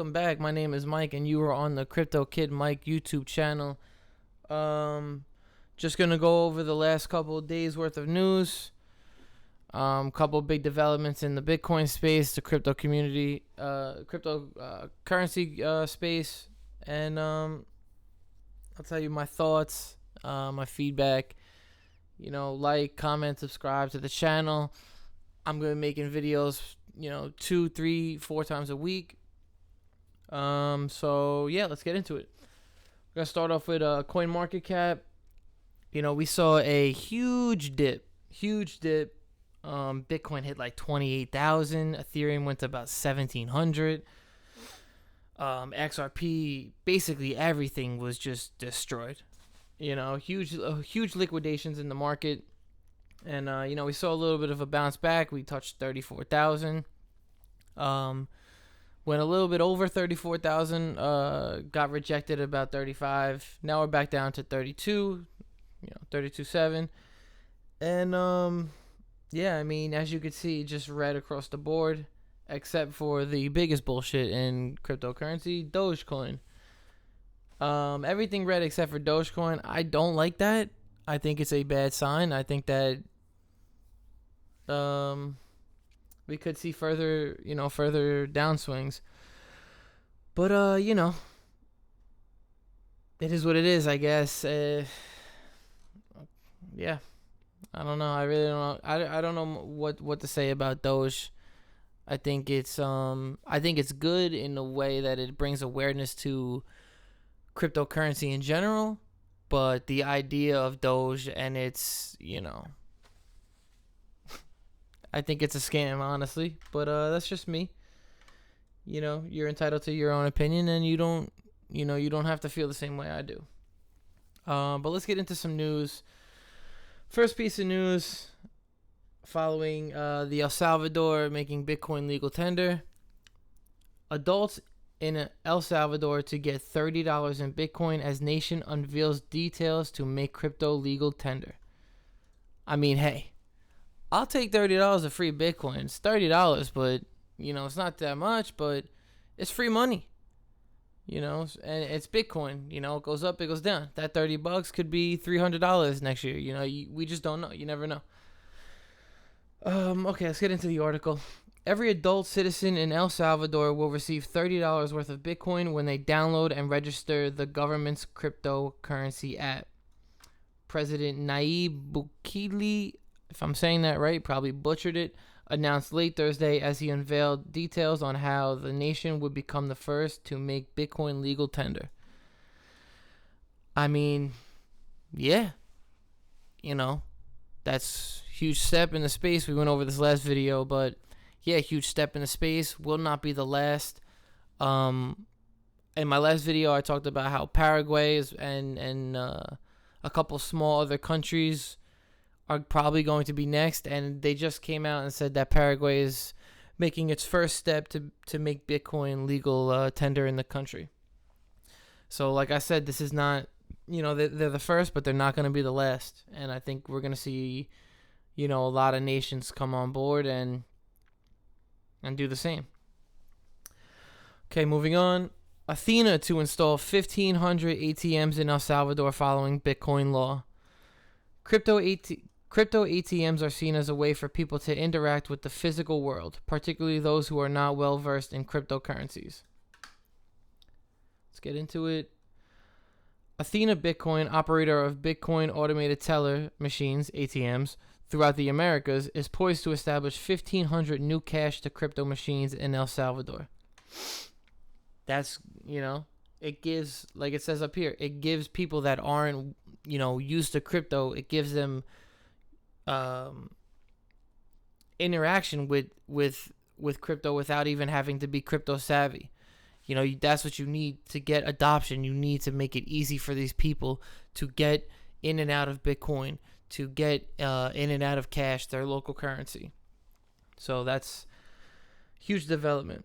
Welcome back. My name is Mike, and you are on the Crypto Kid Mike YouTube channel. Just gonna go over the last couple of days worth of news. Couple big developments in the Bitcoin space, the crypto community, crypto currency space, and I'll tell you my thoughts, my feedback. Like, comment, subscribe to the channel. I'm gonna be making videos, 2, 3, 4 times a week. So yeah, let's get into it. We're gonna start off with coin market cap. We saw a huge dip. Bitcoin hit like 28,000. Ethereum went to about 1,700. XRP, basically everything was just destroyed. Huge liquidations in the market. And we saw a little bit of a bounce back. We touched 34,000. Went a little bit over 34,000. Got rejected about 35. Now we're back down to 32. 32.7. And yeah, I mean, as you can see, just red across the board, except for the biggest bullshit in cryptocurrency, Dogecoin. Everything red except for Dogecoin. I don't like that. I think it's a bad sign. I think that we could see further downswings. But it is what it is, I guess. Yeah. I don't know. I really don't know. I don't know what to say about Doge. I think it's good in a way that it brings awareness to cryptocurrency in general, but the idea of Doge and its, I think it's a scam, honestly. But that's just me. You're entitled to your own opinion, and you don't have to feel the same way I do. But let's get into some news. First piece of news, following the El Salvador making Bitcoin legal tender. Adults in El Salvador to get $30 in Bitcoin as nation unveils details to make crypto legal tender. I mean, hey, I'll take $30 of free Bitcoin. It's $30, but, it's not that much, but it's free money. And it's Bitcoin. It goes up, it goes down. That $30 could be $300 next year. We just don't know. You never know. Okay, let's get into the article. Every adult citizen in El Salvador will receive $30 worth of Bitcoin when they download and register the government's cryptocurrency app. President Nayib Bukele, if I'm saying that right, probably butchered it, announced late Thursday as he unveiled details on how the nation would become the first to make Bitcoin legal tender. I mean, yeah, that's a huge step in the space. We went over this last video, but yeah, huge step in the space. Will not be the last. In my last video, I talked about how Paraguay is and a couple small other countries are probably going to be next, and they just came out and said that Paraguay is making its first step to make Bitcoin legal tender in the country. So like I said, this is not, they're the first, but they're not going to be the last. And I think we're going to see, a lot of nations come on board and do the same. Okay, moving on. Athena to install 1,500 ATMs in El Salvador following Bitcoin law. Crypto ATMs are seen as a way for people to interact with the physical world, particularly those who are not well versed in cryptocurrencies. Let's get into it. Athena Bitcoin, operator of Bitcoin automated teller machines, ATMs, throughout the Americas, is poised to establish 1,500 new cash to crypto machines in El Salvador. That's, it gives, like it says up here, it gives people that aren't, used to crypto, it gives them interaction with crypto without even having to be crypto savvy. That's what you need to get adoption. You need to make it easy for these people to get in and out of Bitcoin, to get in and out of cash, their local currency. So that's huge development.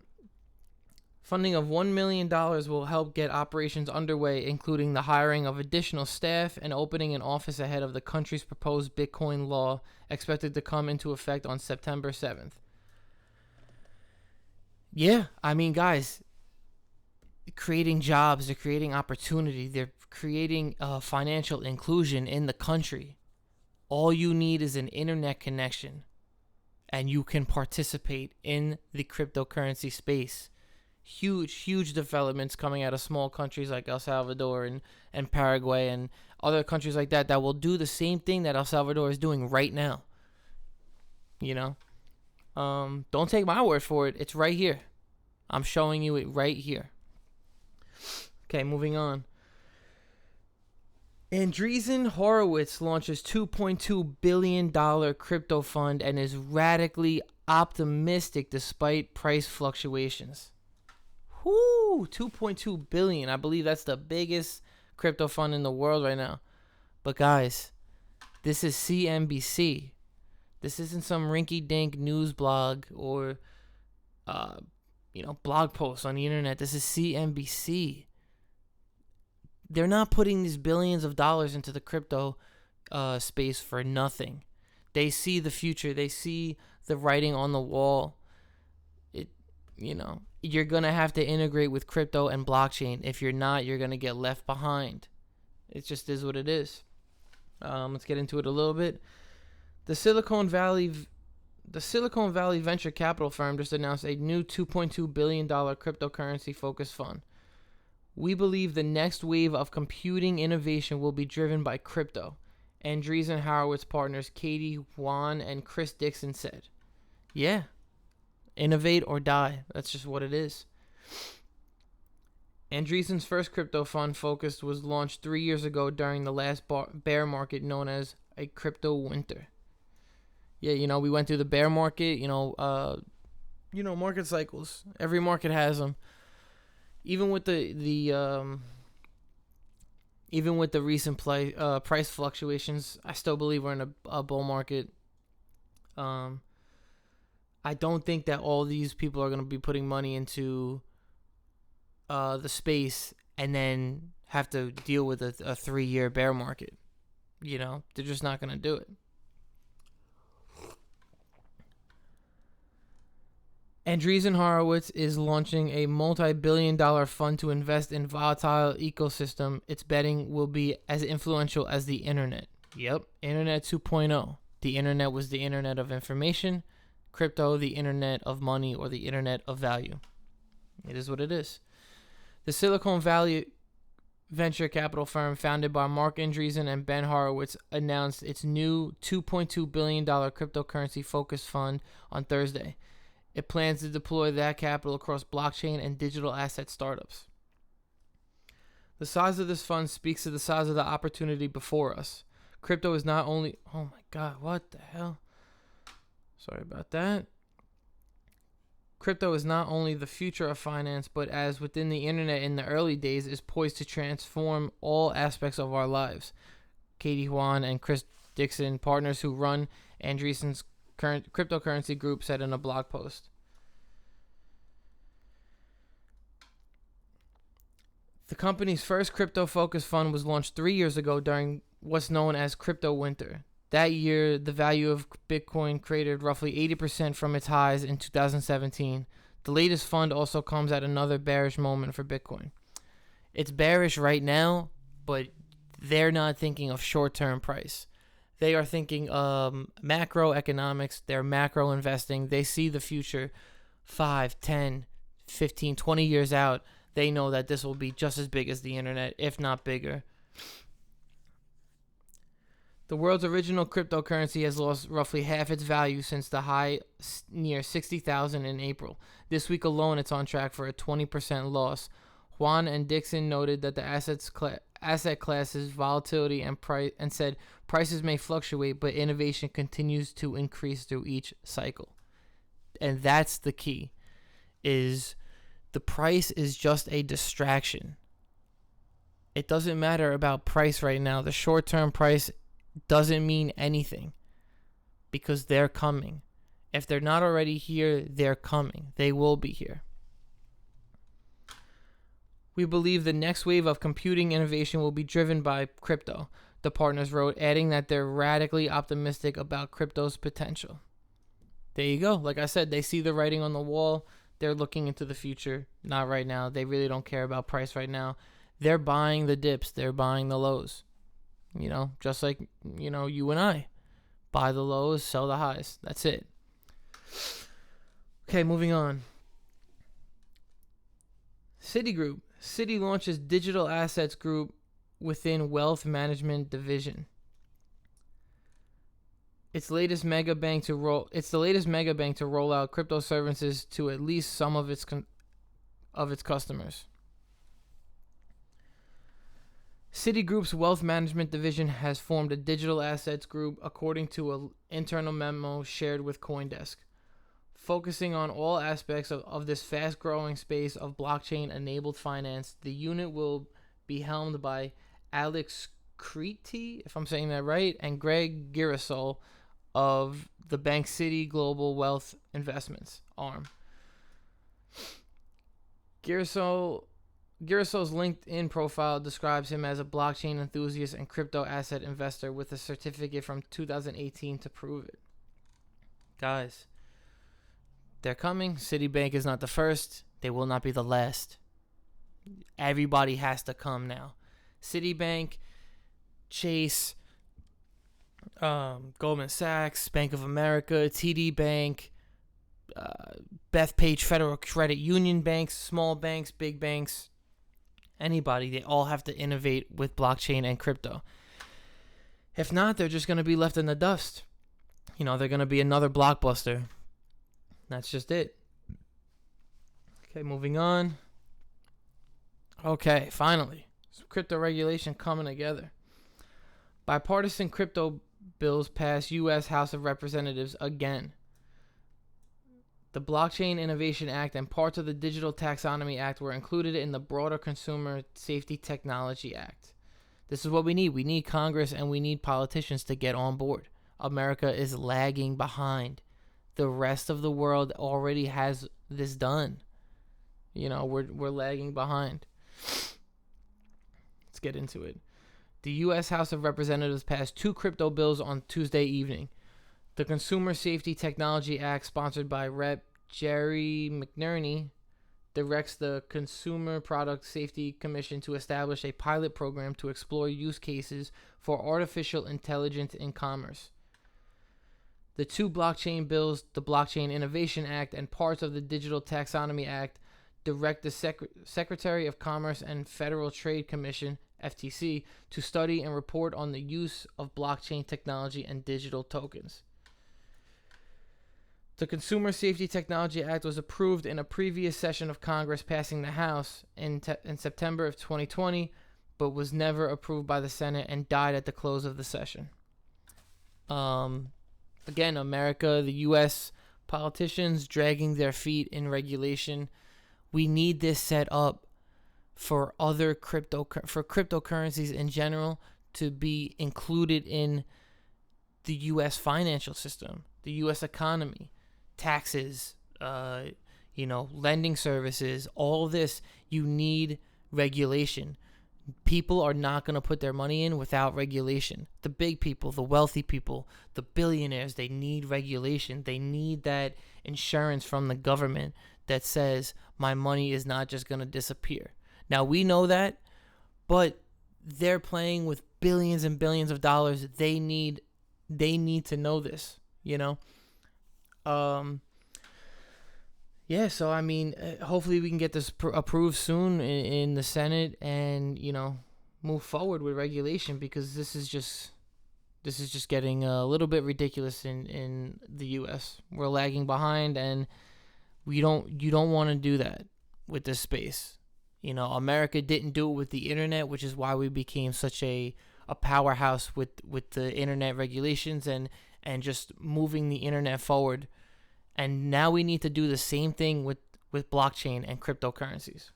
Funding of $1 million will help get operations underway, including the hiring of additional staff and opening an office ahead of the country's proposed Bitcoin law, expected to come into effect on September 7th. Yeah, I mean, guys, creating jobs, they're creating opportunity, they're creating financial inclusion in the country. All you need is an internet connection, and you can participate in the cryptocurrency space. Huge developments coming out of small countries like El Salvador and Paraguay and other countries like that will do the same thing that El Salvador is doing right now. You know? Don't take my word for it. It's right here. I'm showing you it right here. Okay, moving on. Andreessen Horowitz launches $2.2 billion crypto fund and is radically optimistic despite price fluctuations. Whoo, $2.2 billion. I believe that's the biggest crypto fund in the world right now. But guys, this is CNBC. This isn't some rinky-dink news blog or blog post on the internet. This is CNBC. They're not putting these billions of dollars into the crypto space for nothing. They see the future. They see the writing on the wall. You're going to have to integrate with crypto and blockchain. If you're not, you're going to get left behind. It just is what it is. Let's get into it a little bit. The Silicon Valley venture capital firm just announced a new $2.2 billion cryptocurrency-focused fund. We believe the next wave of computing innovation will be driven by crypto, Andreessen Horowitz partners Katie Huan and Chris Dixon said. Yeah, innovate or die. That's just what it is. Andreessen's first crypto fund focused was launched 3 years ago during the last bear market known as a crypto winter. Yeah, we went through the bear market, market cycles. Every market has them. Even with the recent price fluctuations, I still believe we're in a bull market. I don't think that all these people are going to be putting money into the space and then have to deal with a 3-year bear market. They're just not going to do it. Andreessen Horowitz is launching a multi-billion-dollar fund to invest in volatile ecosystem it's betting will be as influential as the internet. Yep, Internet 2.0. The internet was the internet of information. Crypto, the internet of money or the internet of value. It is what it is. The Silicon Valley venture capital firm founded by Mark Andreessen and Ben Horowitz announced its new $2.2 billion cryptocurrency-focused fund on Thursday. It plans to deploy that capital across blockchain and digital asset startups. The size of this fund speaks to the size of the opportunity before us. Crypto is not only... Oh my God, what the hell? Sorry about that. Crypto is not only the future of finance, but as within the internet in the early days, is poised to transform all aspects of our lives. Katie Huan and Chris Dixon, partners who run Andreessen's current cryptocurrency group, said in a blog post. The company's first crypto-focused fund was launched 3 years ago during what's known as crypto winter. That year, the value of Bitcoin cratered roughly 80% from its highs in 2017. The latest fund also comes at another bearish moment for Bitcoin. It's bearish right now, but they're not thinking of short-term price. They are thinking macroeconomics. They're macro investing. They see the future 5, 10, 15, 20 years out. They know that this will be just as big as the internet, if not bigger. The world's original cryptocurrency has lost roughly half its value since the high near 60,000 in April. This week alone, it's on track for a 20% loss. Juan and Dixon noted that the asset class's volatility and price, and said prices may fluctuate, but innovation continues to increase through each cycle. And that's the key, is the price is just a distraction. It doesn't matter about price right now. The short-term price doesn't mean anything because they're coming. If they're not already here, they're coming. They will be here. We believe the next wave of computing innovation will be driven by crypto, the partners wrote, adding that they're radically optimistic about crypto's potential. There you go. Like I said, they see the writing on the wall. They're looking into the future, not right now. They really don't care about price right now. They're buying the dips. They're buying the lows. Just like, you and I. Buy the lows, sell the highs. That's it. Okay, moving on. Citigroup. Citi launches digital assets group within wealth management division. It's the latest mega bank to roll out crypto services to at least some of its customers. Citigroup's wealth management division has formed a digital assets group, according to an internal memo shared with CoinDesk, focusing on all aspects of this fast-growing space of blockchain-enabled finance. The unit will be helmed by Alex Crete, if I'm saying that right, and Greg Girasol of the bank Citi Global Wealth Investments arm. Girasol's LinkedIn profile describes him as a blockchain enthusiast and crypto asset investor with a certificate from 2018 to prove it. Guys, they're coming. Citibank is not the first. They will not be the last. Everybody has to come now. Citibank, Chase, Goldman Sachs, Bank of America, TD Bank, Bethpage Federal Credit Union banks, small banks, big banks, anybody, they all have to innovate with blockchain and crypto. If not, they're just going to be left in the dust. They're going to be another blockbuster. That's just it. Okay, moving on. Okay, finally, some crypto regulation coming together. Bipartisan crypto bills pass U.S. House of Representatives again. The Blockchain Innovation Act and parts of the Digital Taxonomy Act were included in the broader Consumer Safety Technology Act. This is what we need. We need Congress and we need politicians to get on board. America is lagging behind. The rest of the world already has this done. We're lagging behind. Let's get into it. The U.S. House of Representatives passed 2 crypto bills on Tuesday evening. The Consumer Safety Technology Act, sponsored by Rep. Jerry McNerney, directs the Consumer Product Safety Commission to establish a pilot program to explore use cases for artificial intelligence in commerce. The 2 blockchain bills, the Blockchain Innovation Act and parts of the Digital Taxonomy Act, direct the Secretary of Commerce and Federal Trade Commission, FTC, to study and report on the use of blockchain technology and digital tokens. The Consumer Safety Technology Act was approved in a previous session of Congress, passing the House in September of 2020, but was never approved by the Senate and died at the close of the session. Again, America, the U.S. politicians dragging their feet in regulation. We need this set up for cryptocurrencies in general to be included in the U.S. financial system, the U.S. economy, taxes, lending services, all this. You need regulation. People are not going to put their money in without regulation. The big people, the wealthy people, the billionaires, they need regulation. They need that insurance from the government that says my money is not just going to disappear. Now, we know that, but they're playing with billions and billions of dollars. They need to know this, Yeah, so hopefully we can get this approved soon in the Senate and move forward with regulation, because this is just getting a little bit ridiculous in the U.S. We're lagging behind, and you don't want to do that with this space. America didn't do it with the internet, which is why we became such a powerhouse with the internet regulations and just moving the internet forward. And now we need to do the same thing with blockchain and cryptocurrencies.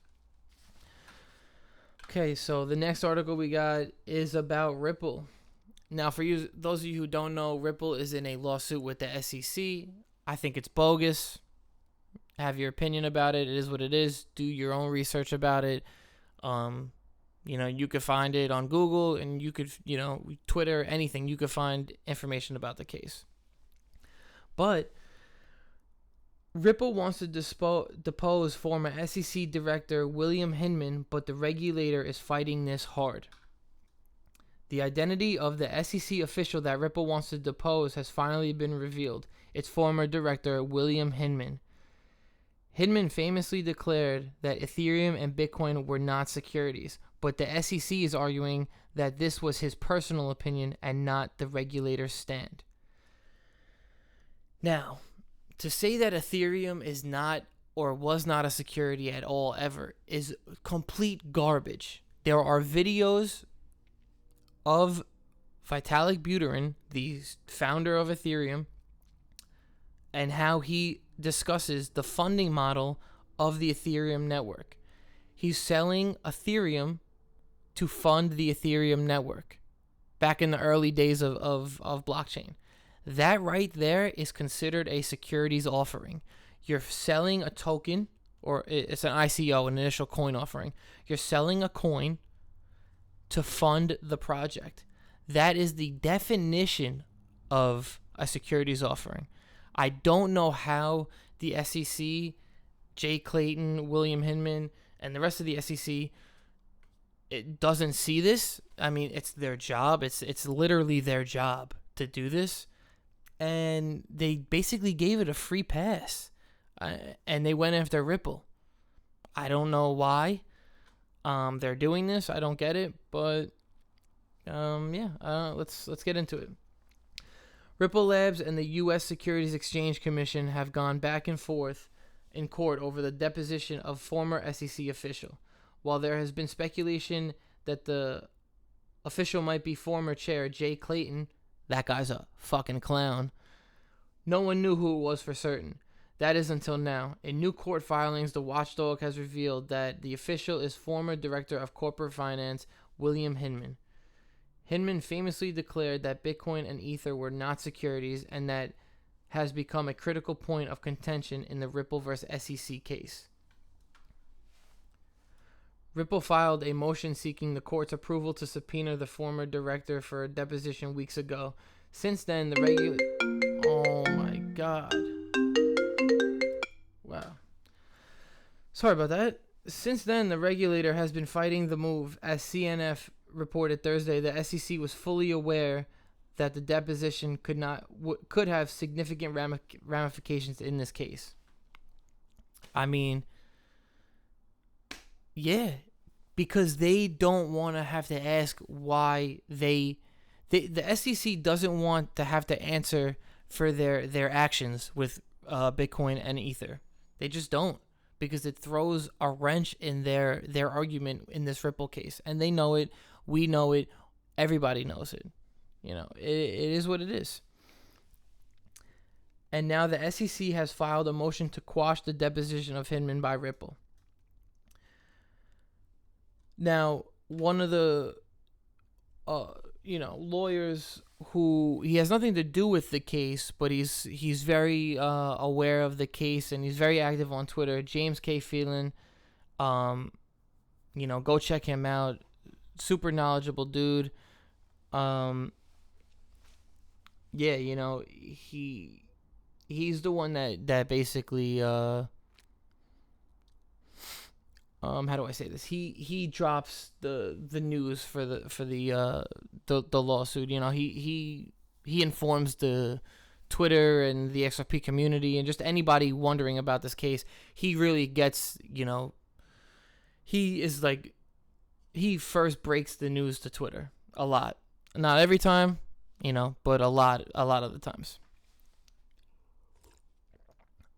Okay, so the next article we got is about Ripple. Now, for those of you who don't know, Ripple is in a lawsuit with the SEC. I think it's bogus. Have your opinion about it. It is what it is. Do your own research about it. You could find it on Google, and you could, Twitter, anything. You could find information about the case. But Ripple wants to depose former SEC Director William Hinman, but the regulator is fighting this hard. The identity of the SEC official that Ripple wants to depose has finally been revealed. It's former director William Hinman. Hinman famously declared that Ethereum and Bitcoin were not securities, but the SEC is arguing that this was his personal opinion and not the regulator's stand. Now, to say that Ethereum is not or was not a security at all ever is complete garbage. There are videos of Vitalik Buterin, the founder of Ethereum, and how he discusses the funding model of the Ethereum network. He's selling Ethereum to fund the Ethereum network back in the early days of blockchain. That right there is considered a securities offering. You're selling a token, or it's an ICO, an initial coin offering. You're selling a coin to fund the project. That is the definition of a securities offering. I don't know how the SEC, Jay Clayton, William Hinman, and the rest of the SEC, it doesn't see this. I mean, it's their job. It's literally their job to do this. And they basically gave it a free pass. And they went after Ripple. I don't know why they're doing this. I don't get it. But let's get into it. Ripple Labs and the U.S. Securities Exchange Commission have gone back and forth in court over the deposition of former SEC official. While there has been speculation that the official might be former chair Jay Clayton, that guy's a fucking clown, no one knew who it was for certain. That is until now. In new court filings, the watchdog has revealed that the official is former Director of Corporate Finance William Hinman. Hinman famously declared that Bitcoin and Ether were not securities, and that has become a critical point of contention in the Ripple vs. SEC case. Ripple filed a motion seeking the court's approval to subpoena the former director for a deposition weeks ago. Since then, the regulator... Oh my god. Wow. Sorry about that. Since then, the regulator has been fighting the move. As CNF reported Thursday, the SEC was fully aware that the deposition could have significant ramifications in this case. I mean, yeah, because they don't want to have to ask why the SEC doesn't want to have to answer for their actions with Bitcoin and Ether. They just don't, because it throws a wrench in their argument in this Ripple case, and they know it. We know it. Everybody knows it. You know, it is what it is. And now the SEC has filed a motion to quash the deposition of Hinman by Ripple. Now, one of the lawyers who, he has nothing to do with the case, but he's very aware of the case, and he's very active on Twitter. James K. Phelan, go check him out. Super knowledgeable dude. He's the one that basically how do I say this? He drops the news for the lawsuit. You know, he informs the Twitter and the XRP community and just anybody wondering about this case. He really gets, he is like, he first breaks the news to Twitter a lot. Not every time, but a lot of the times.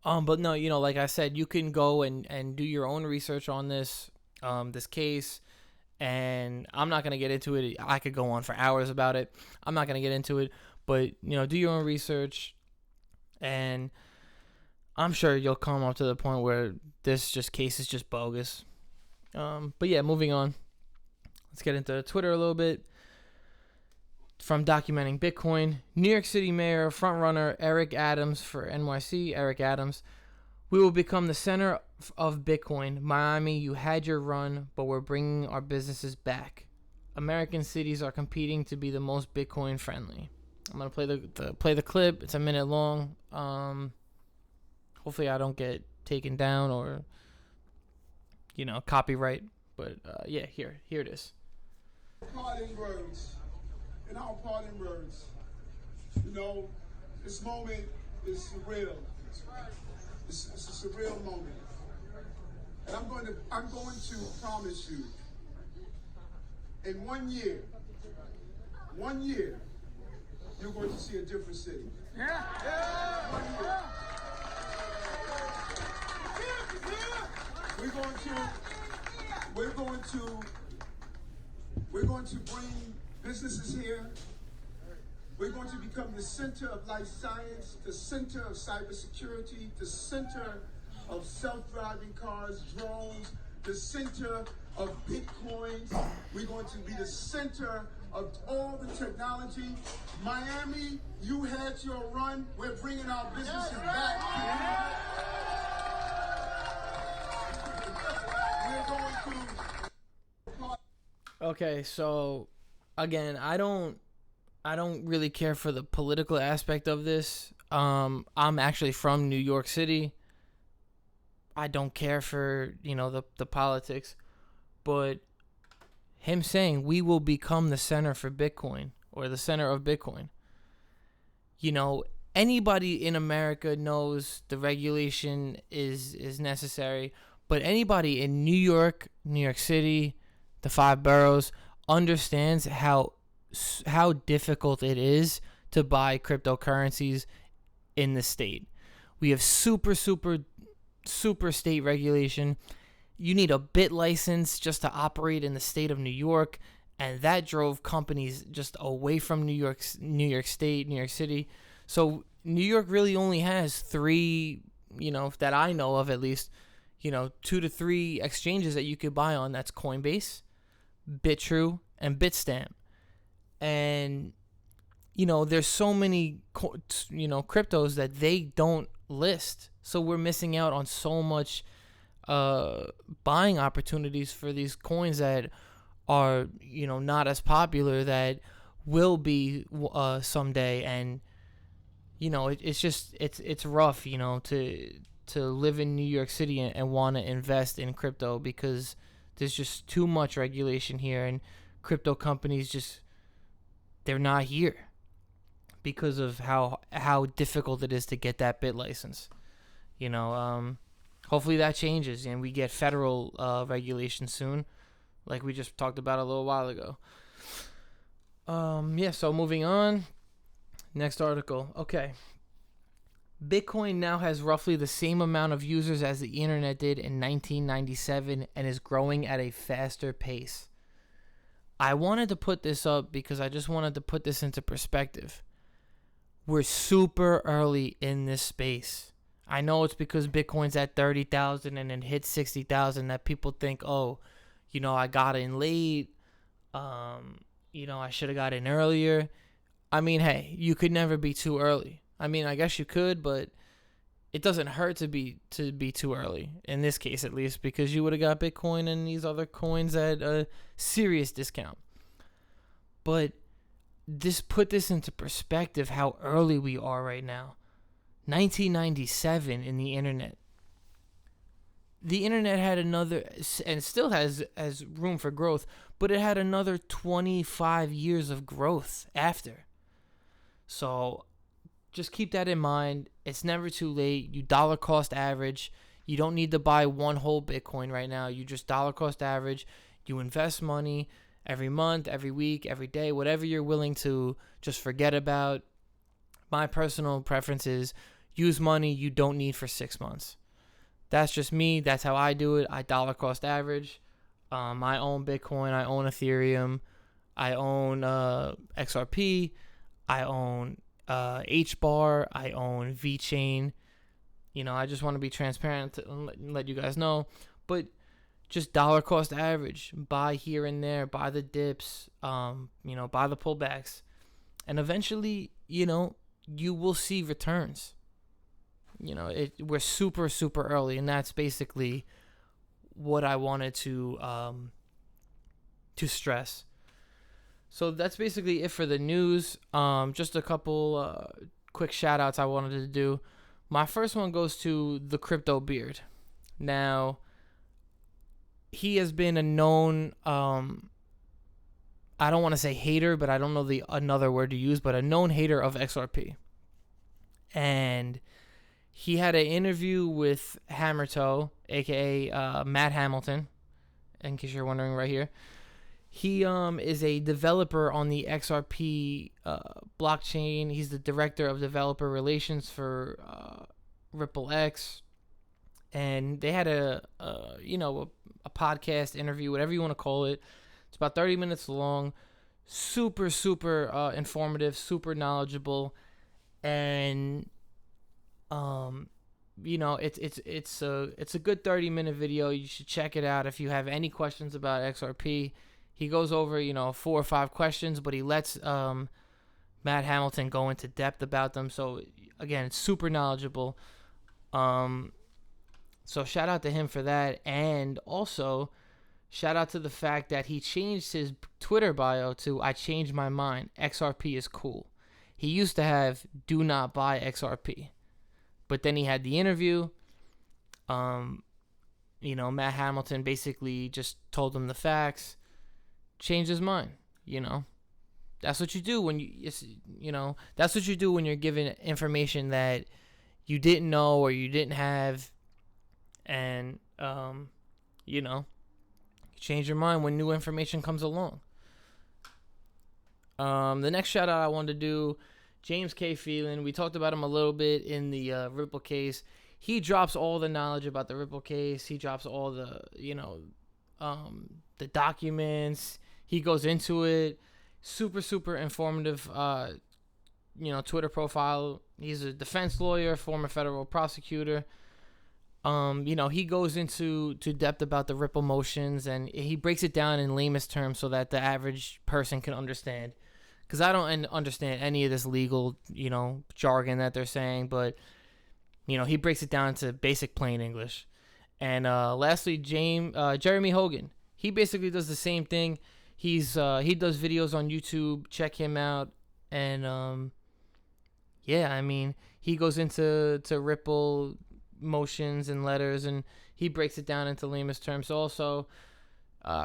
But no, like I said, you can go and do your own research on this case, and I'm not going to get into it. I could go on for hours about it. I'm not going to get into it, but, do your own research, and I'm sure you'll come up to the point where this case is just bogus. But yeah, moving on. Let's get into Twitter a little bit. From Documenting Bitcoin, New York City Mayor frontrunner Eric Adams for NYC. Eric Adams: we will become the center of Bitcoin. Miami, you had your run, but we're bringing our businesses back. American cities are competing to be the most Bitcoin friendly. I'm gonna play the clip. It's a minute long. Hopefully I don't get taken down or, copyright. But yeah, here it is. Parting words. In our parting words, this moment is surreal. It's a surreal moment. And I'm going to promise you, in 1 year, you're going to see a different city. Yeah. 1 year. We're going to bring businesses here. We're going to become the center of life science, the center of cybersecurity, the center of self-driving cars, drones, the center of Bitcoins. We're going to be the center of all the technology. Miami, you had your run. We're bringing our businesses back. We're going to... Okay, so again, I don't really care for the political aspect of this. I'm actually from New York City. I don't care for, the politics. But him saying we will become the center for Bitcoin or the center of Bitcoin. Anybody in America knows the regulation is necessary. But anybody in New York City, the 5 boroughs, understands how difficult it is to buy cryptocurrencies in the state. We have super state regulation. You need a bit license just to operate in the state of New York, and that drove companies just away from New York State, New York City. So New York really only has 3, that I know of at least, 2 to 3 exchanges that you could buy on. That's Coinbase, BitTrue, and Bitstamp. And, there's so many, cryptos that they don't list. So we're missing out on so much buying opportunities for these coins that are, not as popular, that will be someday. And, it's rough, to live in New York City and want to invest in crypto because there's just too much regulation here, and crypto companies they're not here because of how difficult it is to get that bit license. Hopefully that changes and we get federal regulation soon, like we just talked about a little while ago. So moving on. Next article. Okay. Bitcoin now has roughly the same amount of users as the internet did in 1997 and is growing at a faster pace. I wanted to put this up because I just wanted to put this into perspective. We're super early in this space. I know it's because Bitcoin's at 30,000 and it hit 60,000 that people think, I got in late. I should have got in earlier. I mean, hey, you could never be too early. I mean, I guess you could, but it doesn't hurt to be too early, in this case at least, because you would have got Bitcoin and these other coins at a serious discount. But put this into perspective, how early we are right now. 1997 in the internet. The internet had another, and still has room for growth, but it had another 25 years of growth after. So just keep that in mind. It's never too late. You dollar cost average. You don't need to buy one whole Bitcoin right now. You just dollar cost average. You invest money every month, every week, every day, whatever you're willing to just forget about. My personal preference is use money you don't need for 6 months. That's just me. That's how I do it. I dollar cost average. I own Bitcoin. I own Ethereum. I own XRP. I own HBAR. I own VeChain. I just want to be transparent and let you guys know. But just dollar cost average. Buy here and there. Buy the dips. Buy the pullbacks. And eventually, you will see returns. We're super, super early. And that's basically what I wanted to stress. So that's basically it for the news. Just a couple quick shout outs I wanted to do. My first one goes to the Crypto Beard. Now, he has been a known, I don't want to say hater, but I don't know the another word to use, but a known hater of XRP. And he had an interview with Hammertoe, aka Matt Hamilton, in case you're wondering right here. He is a developer on the XRP blockchain. He's the director of developer relations for Ripple X, and they had a podcast interview, whatever you want to call it. It's about 30 minutes long. Super informative, super knowledgeable, and it's a good 30-minute video. You should check it out if you have any questions about XRP. He goes over 4 or 5 questions, but he lets Matt Hamilton go into depth about them. So again, it's super knowledgeable. So shout out to him for that, and also shout out to the fact that he changed his Twitter bio to "I changed my mind. XRP is cool." He used to have "Do not buy XRP," but then he had the interview. Matt Hamilton basically just told him the facts, changed his mind. That's what you do when that's what you do when you're given information that you didn't know or you didn't have, and you change your mind when new information comes along. The next shout out I wanted to do, James K. Phelan. We talked about him a little bit in the Ripple case. He drops all the knowledge about the Ripple case. He drops all the the documents. He goes into it. Super informative Twitter profile. He's a defense lawyer, former federal prosecutor. He goes into depth about the Ripple motions, and he breaks it down in lamest terms so that the average person can understand. Because I don't understand any of this legal, jargon that they're saying, but, he breaks it down to basic plain English. And lastly, Jeremy Hogan. He basically does the same thing. He does videos on YouTube. Check him out. And he goes into Ripple motions and letters, and he breaks it down into lamest terms also.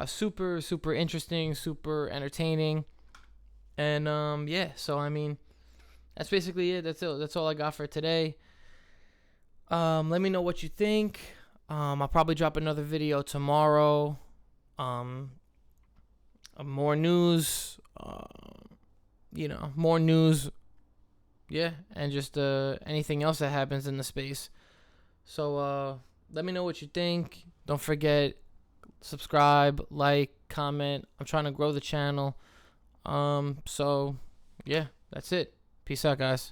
Super interesting, super entertaining. And so that's basically it. That's all I got for today. Let me know what you think. I'll probably drop another video tomorrow. More news, more news, and just anything else that happens in the space. So let me know what you think. Don't forget, subscribe, like, comment. I'm trying to grow the channel. So that's it. Peace out, guys.